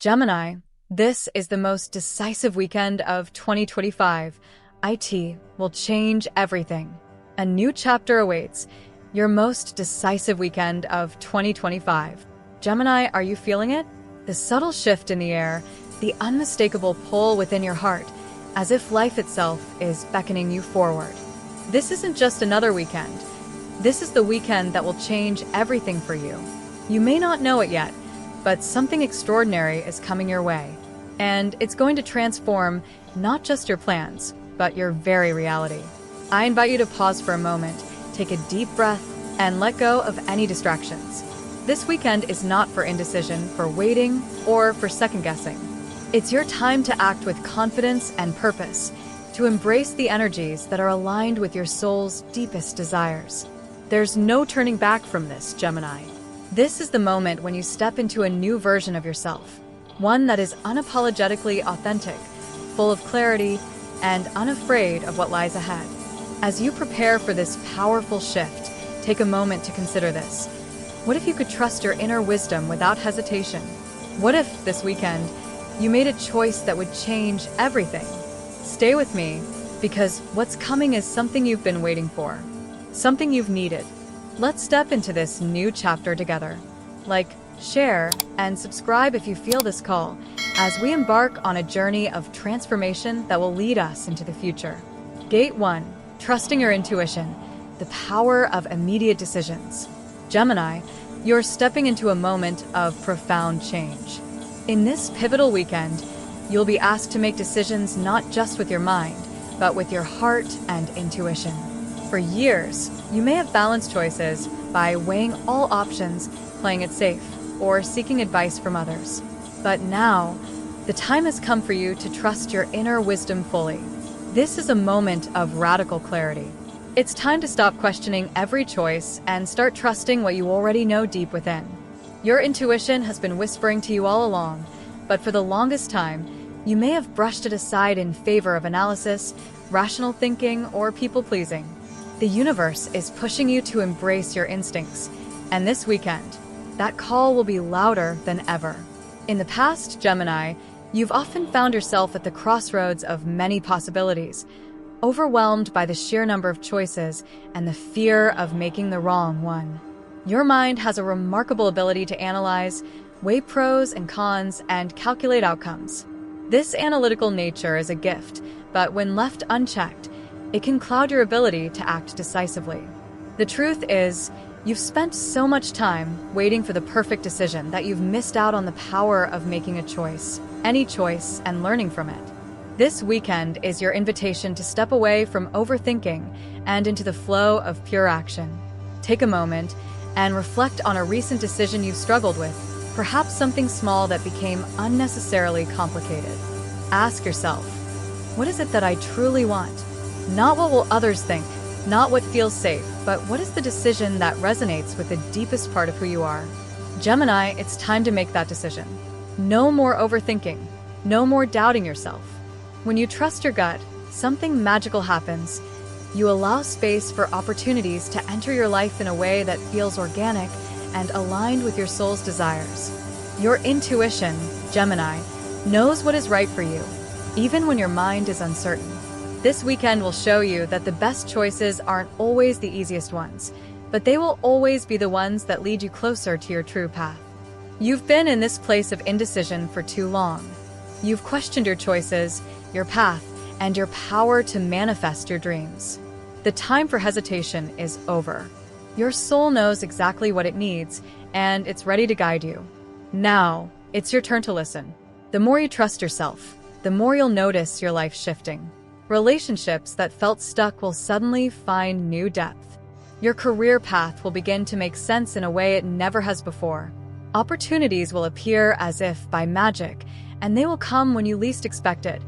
Gemini, this is the most decisive weekend of 2025. IT will change everything. A new chapter awaits. Your most decisive weekend of 2025. Gemini, are you feeling it? The subtle shift in the air, the unmistakable pull within your heart, as if life itself is beckoning you forward. This isn't just another weekend. This is the weekend that will change everything for you. You may not know it yet, but something extraordinary is coming your way. And it's going to transform not just your plans, but your very reality. I invite you to pause for a moment, take a deep breath, and let go of any distractions. This weekend is not for indecision, for waiting, or for second-guessing. It's your time to act with confidence and purpose, to embrace the energies that are aligned with your soul's deepest desires. There's no turning back from this, Gemini. This is the moment when you step into a new version of yourself, one that is unapologetically authentic, full of clarity, and unafraid of what lies ahead. As you prepare for this powerful shift, take a moment to consider this. What if you could trust your inner wisdom without hesitation? What if, this weekend, you made a choice that would change everything? Stay with me, because what's coming is something you've been waiting for, something you've needed. Let's step into this new chapter together. Like, share, and subscribe if you feel this call, as we embark on a journey of transformation that will lead us into the future. Gate 1. Trusting your intuition. The power of immediate decisions. Gemini, you're stepping into a moment of profound change. In this pivotal weekend, you'll be asked to make decisions not just with your mind, but with your heart and intuition. For years, you may have balanced choices by weighing all options, playing it safe, or seeking advice from others. But now, the time has come for you to trust your inner wisdom fully. This is a moment of radical clarity. It's time to stop questioning every choice and start trusting what you already know deep within. Your intuition has been whispering to you all along, but for the longest time, you may have brushed it aside in favor of analysis, rational thinking, or people-pleasing. The universe is pushing you to embrace your instincts, and this weekend, that call will be louder than ever. In the past, Gemini, you've often found yourself at the crossroads of many possibilities, overwhelmed by the sheer number of choices and the fear of making the wrong one. Your mind has a remarkable ability to analyze, weigh pros and cons, and calculate outcomes. This analytical nature is a gift, but when left unchecked, it can cloud your ability to act decisively. The truth is, you've spent so much time waiting for the perfect decision that you've missed out on the power of making a choice, any choice, and learning from it. This weekend is your invitation to step away from overthinking and into the flow of pure action. Take a moment and reflect on a recent decision you've struggled with, perhaps something small that became unnecessarily complicated. Ask yourself, what is it that I truly want? Not what will others think, not what feels safe, but what is the decision that resonates with the deepest part of who you are? Gemini, it's time to make that decision. No more overthinking, no more doubting yourself. When you trust your gut, something magical happens. You allow space for opportunities to enter your life in a way that feels organic and aligned with your soul's desires. Your intuition, Gemini, knows what is right for you, even when your mind is uncertain. This weekend will show you that the best choices aren't always the easiest ones, but they will always be the ones that lead you closer to your true path. You've been in this place of indecision for too long. You've questioned your choices, your path, and your power to manifest your dreams. The time for hesitation is over. Your soul knows exactly what it needs, and it's ready to guide you. Now, it's your turn to listen. The more you trust yourself, the more you'll notice your life shifting. Relationships that felt stuck will suddenly find new depth. Your career path will begin to make sense in a way it never has before. Opportunities will appear as if by magic, and they will come when you least expect it,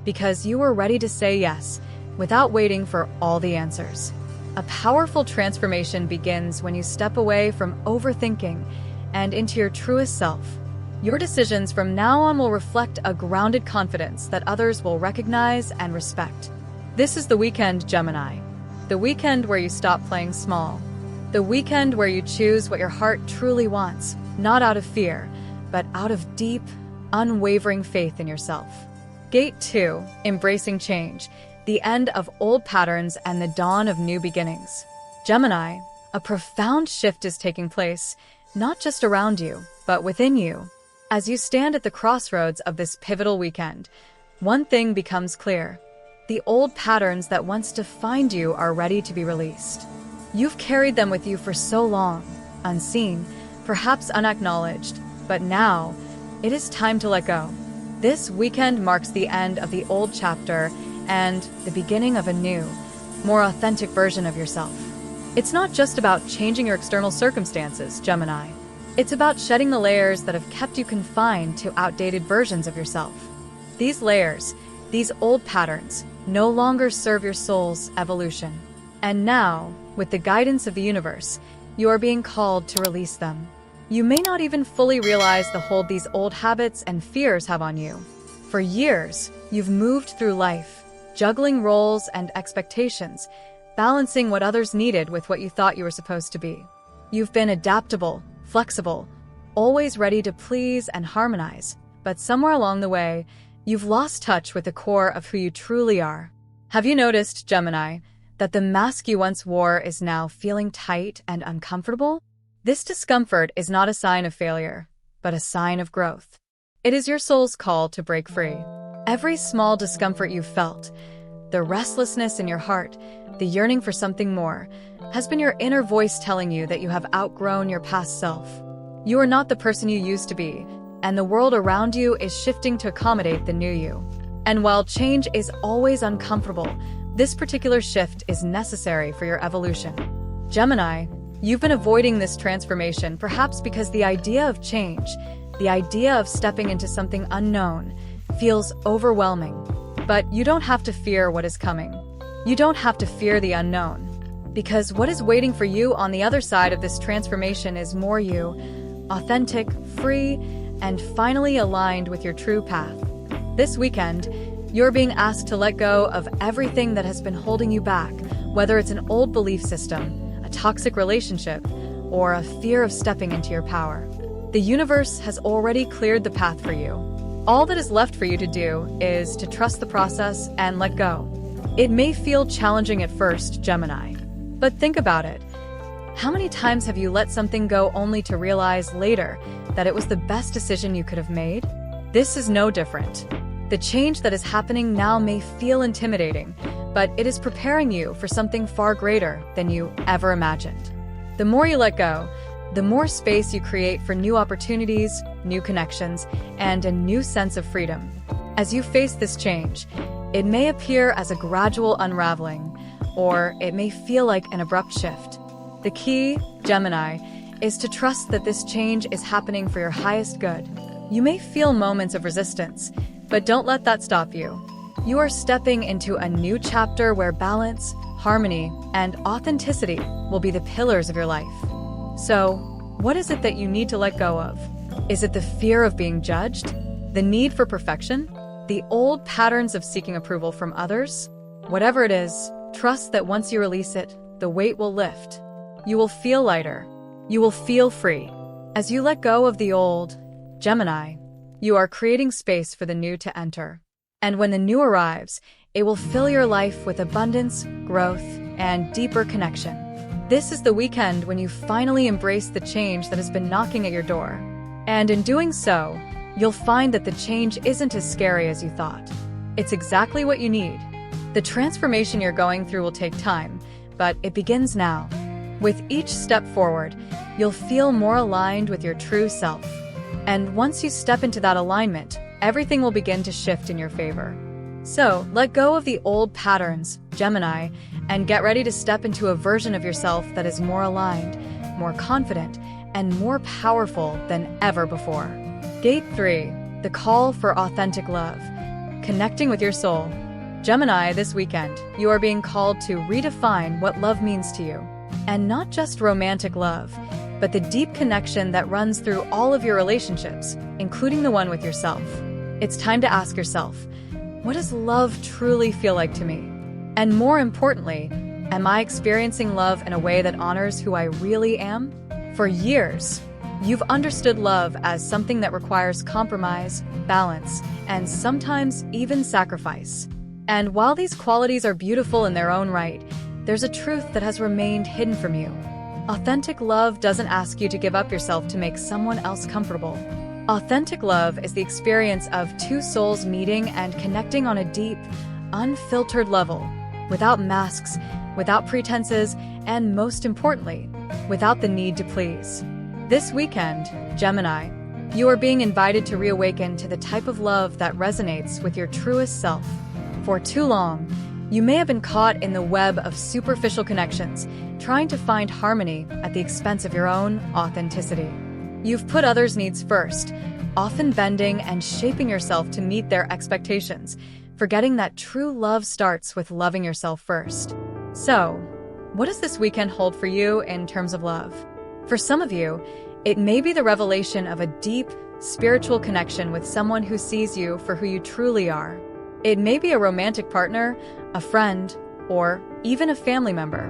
because you were ready to say yes, without waiting for all the answers. A powerful transformation begins when you step away from overthinking and into your truest self. Your decisions from now on will reflect a grounded confidence that others will recognize and respect. This is the weekend, Gemini. The weekend where you stop playing small. The weekend where you choose what your heart truly wants, not out of fear, but out of deep, unwavering faith in yourself. Gate 2, embracing change, the end of old patterns and the dawn of new beginnings. Gemini, a profound shift is taking place, not just around you, but within you. As you stand at the crossroads of this pivotal weekend, one thing becomes clear. The old patterns that once defined you are ready to be released. You've carried them with you for so long, unseen, perhaps unacknowledged, but now, it is time to let go. This weekend marks the end of the old chapter and the beginning of a new, more authentic version of yourself. It's not just about changing your external circumstances, Gemini. It's about shedding the layers that have kept you confined to outdated versions of yourself. These layers, these old patterns, no longer serve your soul's evolution. And now, with the guidance of the universe, you are being called to release them. You may not even fully realize the hold these old habits and fears have on you. For years, you've moved through life, juggling roles and expectations, balancing what others needed with what you thought you were supposed to be. You've been adaptable, flexible, always ready to please and harmonize, but somewhere along the way, you've lost touch with the core of who you truly are. Have you noticed, Gemini, that the mask you once wore is now feeling tight and uncomfortable? This discomfort is not a sign of failure, but a sign of growth. It is your soul's call to break free. Every small discomfort you've felt, the restlessness in your heart, the yearning for something more, has been your inner voice telling you that you have outgrown your past self. You are not the person you used to be, and the world around you is shifting to accommodate the new you. And while change is always uncomfortable, this particular shift is necessary for your evolution. Gemini, you've been avoiding this transformation perhaps because the idea of change, the idea of stepping into something unknown, feels overwhelming. But you don't have to fear what is coming. You don't have to fear the unknown. Because what is waiting for you on the other side of this transformation is more you, authentic, free, and finally aligned with your true path. This weekend, you're being asked to let go of everything that has been holding you back, whether it's an old belief system, a toxic relationship, or a fear of stepping into your power. The universe has already cleared the path for you. All that is left for you to do is to trust the process and let go. It may feel challenging at first, Gemini, but think about it. How many times have you let something go only to realize later that it was the best decision you could have made? This is no different. The change that is happening now may feel intimidating, but it is preparing you for something far greater than you ever imagined. The more you let go, the more space you create for new opportunities, new connections, and a new sense of freedom. As you face this change, it may appear as a gradual unraveling, or it may feel like an abrupt shift. The key, Gemini, is to trust that this change is happening for your highest good. You may feel moments of resistance, but don't let that stop you. You are stepping into a new chapter where balance, harmony, and authenticity will be the pillars of your life. So, what is it that you need to let go of? Is it the fear of being judged? The need for perfection? The old patterns of seeking approval from others? Whatever it is, trust that once you release it, the weight will lift. You will feel lighter. You will feel free. As you let go of the old, Gemini, you are creating space for the new to enter. And when the new arrives, it will fill your life with abundance, growth, and deeper connection. This is the weekend when you finally embrace the change that has been knocking at your door. And in doing so, you'll find that the change isn't as scary as you thought. It's exactly what you need. The transformation you're going through will take time, but it begins now. With each step forward, you'll feel more aligned with your true self. And once you step into that alignment, everything will begin to shift in your favor. So, let go of the old patterns, Gemini, and get ready to step into a version of yourself that is more aligned, more confident, and more powerful than ever before. Gate 3, the call for authentic love. Connecting with your soul. Gemini, this weekend, you are being called to redefine what love means to you. And not just romantic love, but the deep connection that runs through all of your relationships, including the one with yourself. It's time to ask yourself, what does love truly feel like to me? And more importantly, am I experiencing love in a way that honors who I really am? For years, You've understood love as something that requires compromise, balance, and sometimes even sacrifice. And while these qualities are beautiful in their own right, there's a truth that has remained hidden from you. Authentic love doesn't ask you to give up yourself to make someone else comfortable. Authentic love is the experience of two souls meeting and connecting on a deep, unfiltered level, without masks, without pretenses, and most importantly, without the need to please. This weekend, Gemini, you are being invited to reawaken to the type of love that resonates with your truest self. For too long, you may have been caught in the web of superficial connections, trying to find harmony at the expense of your own authenticity. You've put others' needs first, often bending and shaping yourself to meet their expectations, forgetting that true love starts with loving yourself first. So, what does this weekend hold for you in terms of love? For some of you, it may be the revelation of a deep, spiritual connection with someone who sees you for who you truly are. It may be a romantic partner, a friend, or even a family member.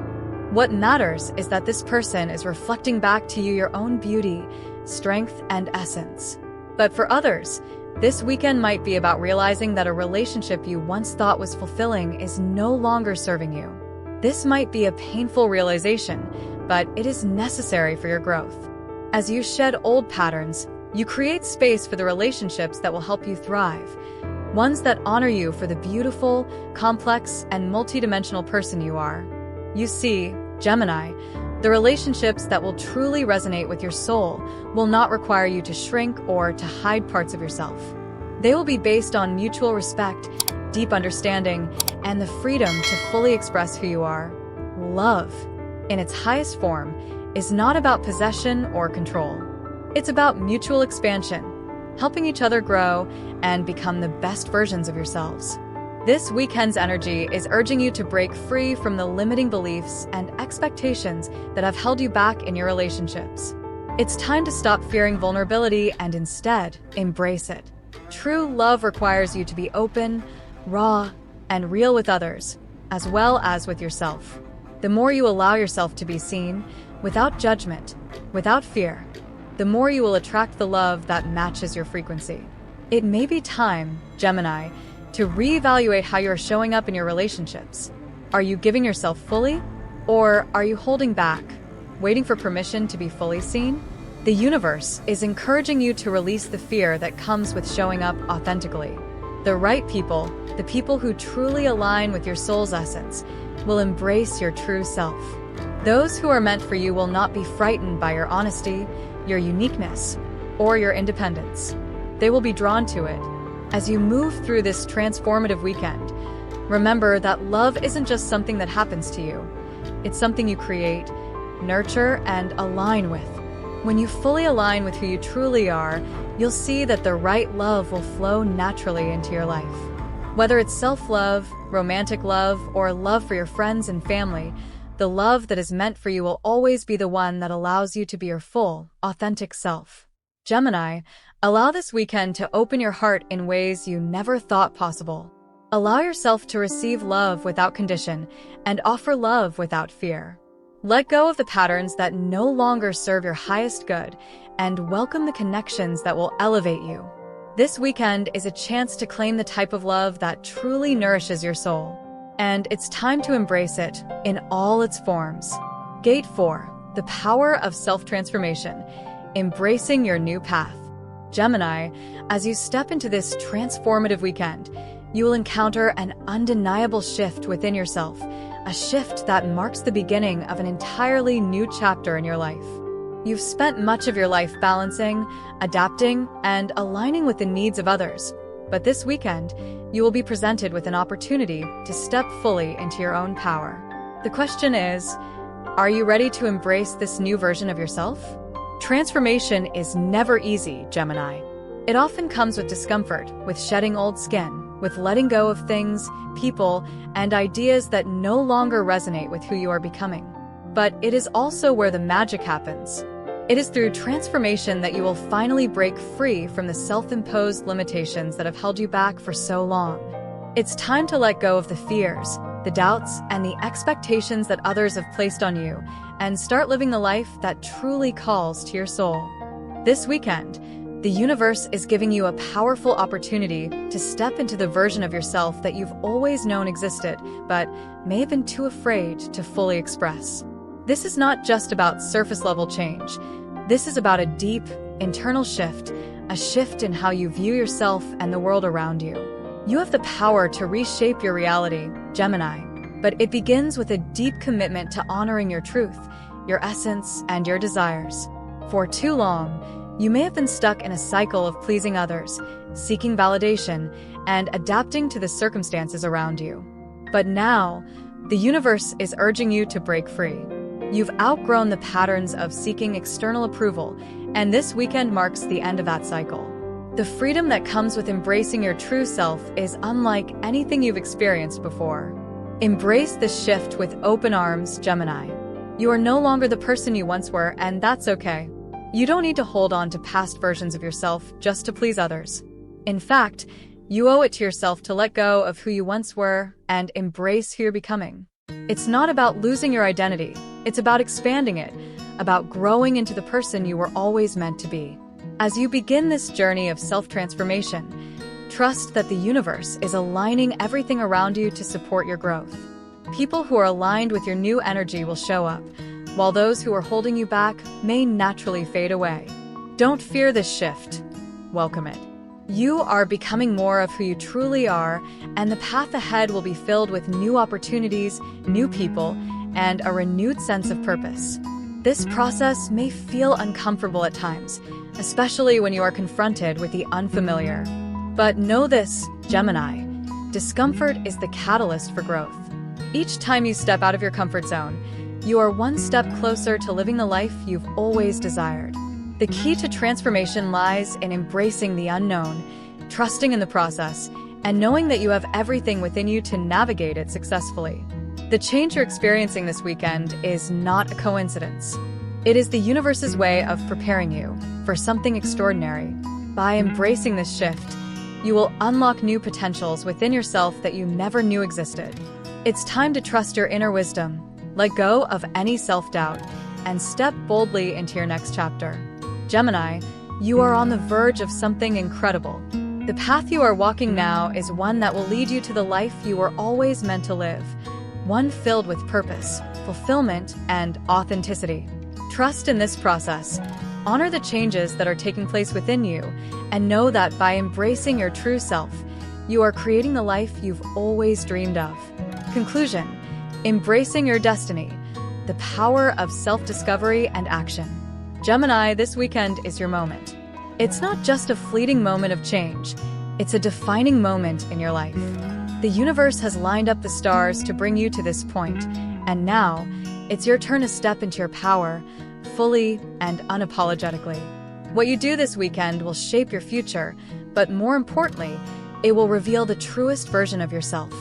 What matters is that this person is reflecting back to you your own beauty, strength, and essence. But for others, this weekend might be about realizing that a relationship you once thought was fulfilling is no longer serving you. This might be a painful realization, but it is necessary for your growth. As you shed old patterns, you create space for the relationships that will help you thrive, ones that honor you for the beautiful, complex, and multidimensional person you are. You see, Gemini, the relationships that will truly resonate with your soul will not require you to shrink or to hide parts of yourself. They will be based on mutual respect, deep understanding, and the freedom to fully express who you are. Love, in its highest form, is not about possession or control. It's about mutual expansion, helping each other grow and become the best versions of yourselves. This weekend's energy is urging you to break free from the limiting beliefs and expectations that have held you back in your relationships. It's time to stop fearing vulnerability and instead embrace it. True love requires you to be open, raw, and real with others, as well as with yourself. The more you allow yourself to be seen, without judgment, without fear, the more you will attract the love that matches your frequency. It may be time, Gemini, to reevaluate how you're showing up in your relationships. Are you giving yourself fully? Or are you holding back, waiting for permission to be fully seen? The universe is encouraging you to release the fear that comes with showing up authentically. The right people, the people who truly align with your soul's essence, will embrace your true self. Those who are meant for you will not be frightened by your honesty, your uniqueness, or your independence. They will be drawn to it. As you move through this transformative weekend, remember that love isn't just something that happens to you. It's something you create, nurture, and align with. When you fully align with who you truly are, you'll see that the right love will flow naturally into your life. Whether it's self-love, romantic love, or love for your friends and family, the love that is meant for you will always be the one that allows you to be your full, authentic self. Gemini, allow this weekend to open your heart in ways you never thought possible. Allow yourself to receive love without condition and offer love without fear. Let go of the patterns that no longer serve your highest good and welcome the connections that will elevate you. This weekend is a chance to claim the type of love that truly nourishes your soul. And it's time to embrace it in all its forms. Gate 4, the power of self-transformation, embracing your new path. Gemini, as you step into this transformative weekend, you will encounter an undeniable shift within yourself, a shift that marks the beginning of an entirely new chapter in your life. You've spent much of your life balancing, adapting, and aligning with the needs of others. But this weekend, you will be presented with an opportunity to step fully into your own power. The question is, are you ready to embrace this new version of yourself? Transformation is never easy, Gemini. It often comes with discomfort, with shedding old skin, with letting go of things, people, and ideas that no longer resonate with who you are becoming. But it is also where the magic happens. It is through transformation that you will finally break free from the self-imposed limitations that have held you back for so long. It's time to let go of the fears, the doubts, and the expectations that others have placed on you, and start living the life that truly calls to your soul. This weekend, the universe is giving you a powerful opportunity to step into the version of yourself that you've always known existed, but may have been too afraid to fully express. This is not just about surface-level change. This is about a deep, internal shift, a shift in how you view yourself and the world around you. You have the power to reshape your reality, Gemini, but it begins with a deep commitment to honoring your truth, your essence, and your desires. For too long, you may have been stuck in a cycle of pleasing others, seeking validation, and adapting to the circumstances around you. But now, the universe is urging you to break free. You've outgrown the patterns of seeking external approval, and this weekend marks the end of that cycle. The freedom that comes with embracing your true self is unlike anything you've experienced before. Embrace this shift with open arms, Gemini. You are no longer the person you once were, and that's okay. You don't need to hold on to past versions of yourself just to please others. In fact, you owe it to yourself to let go of who you once were and embrace who you're becoming. It's not about losing your identity. It's about expanding it, about growing into the person you were always meant to be. As you begin this journey of self-transformation, trust that the universe is aligning everything around you to support your growth. People who are aligned with your new energy will show up, while those who are holding you back may naturally fade away. Don't fear this shift. Welcome it. You are becoming more of who you truly are, and the path ahead will be filled with new opportunities, new people, and a renewed sense of purpose. This process may feel uncomfortable at times, especially when you are confronted with the unfamiliar. But know this, Gemini, discomfort is the catalyst for growth. Each time you step out of your comfort zone, you are one step closer to living the life you've always desired. The key to transformation lies in embracing the unknown, trusting in the process, and knowing that you have everything within you to navigate it successfully. The change you're experiencing this weekend is not a coincidence. It is the universe's way of preparing you for something extraordinary. By embracing this shift, you will unlock new potentials within yourself that you never knew existed. It's time to trust your inner wisdom, let go of any self-doubt, and step boldly into your next chapter. Gemini, you are on the verge of something incredible. The path you are walking now is one that will lead you to the life you were always meant to live, one filled with purpose, fulfillment, and authenticity. Trust in this process, honor the changes that are taking place within you, and know that by embracing your true self, you are creating the life you've always dreamed of. Conclusion: embracing your destiny, the power of self-discovery and action. Gemini, this weekend is your moment. It's not just a fleeting moment of change, it's a defining moment in your life. The universe has lined up the stars to bring you to this point, and now, it's your turn to step into your power, fully and unapologetically. What you do this weekend will shape your future, but more importantly, it will reveal the truest version of yourself.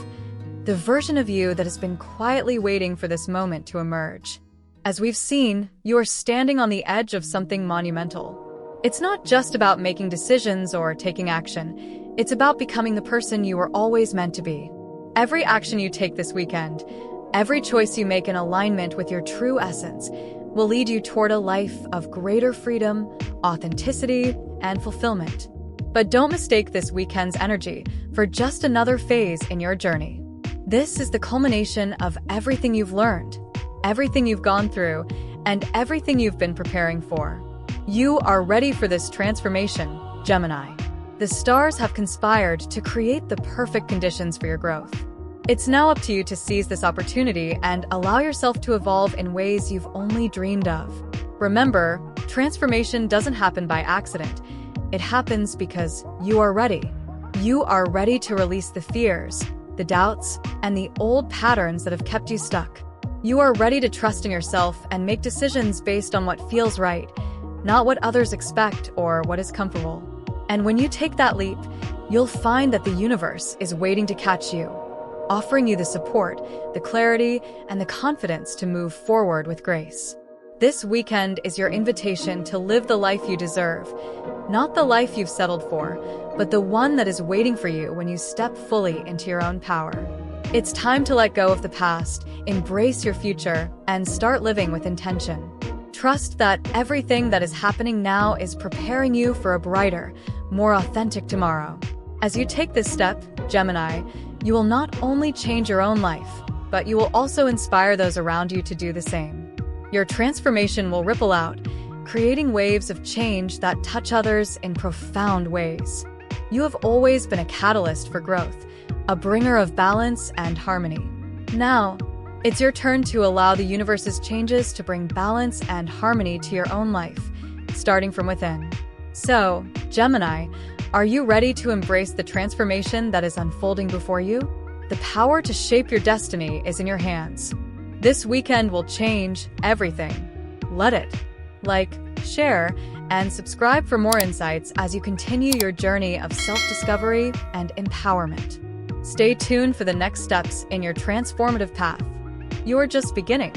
The version of you that has been quietly waiting for this moment to emerge. As we've seen, you are standing on the edge of something monumental. It's not just about making decisions or taking action. It's about becoming the person you were always meant to be. Every action you take this weekend, every choice you make in alignment with your true essence, will lead you toward a life of greater freedom, authenticity, and fulfillment. But don't mistake this weekend's energy for just another phase in your journey. This is the culmination of everything you've learned, everything you've gone through, and everything you've been preparing for. You are ready for this transformation, Gemini. The stars have conspired to create the perfect conditions for your growth. It's now up to you to seize this opportunity and allow yourself to evolve in ways you've only dreamed of. Remember, transformation doesn't happen by accident. It happens because you are ready. You are ready to release the fears, the doubts, and the old patterns that have kept you stuck. You are ready to trust in yourself and make decisions based on what feels right, not what others expect or what is comfortable. And when you take that leap, you'll find that the universe is waiting to catch you, offering you the support, the clarity, and the confidence to move forward with grace. This weekend is your invitation to live the life you deserve, not the life you've settled for, but the one that is waiting for you when you step fully into your own power. It's time to let go of the past, embrace your future, and start living with intention. Trust that everything that is happening now is preparing you for a brighter, more authentic tomorrow. As you take this step, Gemini, you will not only change your own life, but you will also inspire those around you to do the same. Your transformation will ripple out, creating waves of change that touch others in profound ways. You have always been a catalyst for growth, a bringer of balance and harmony. Now, it's your turn to allow the universe's changes to bring balance and harmony to your own life, starting from within. So, Gemini, are you ready to embrace the transformation that is unfolding before you? The power to shape your destiny is in your hands. This weekend will change everything. Let it. Like, share, and subscribe for more insights as you continue your journey of self-discovery and empowerment. Stay tuned for the next steps in your transformative path. You are just beginning.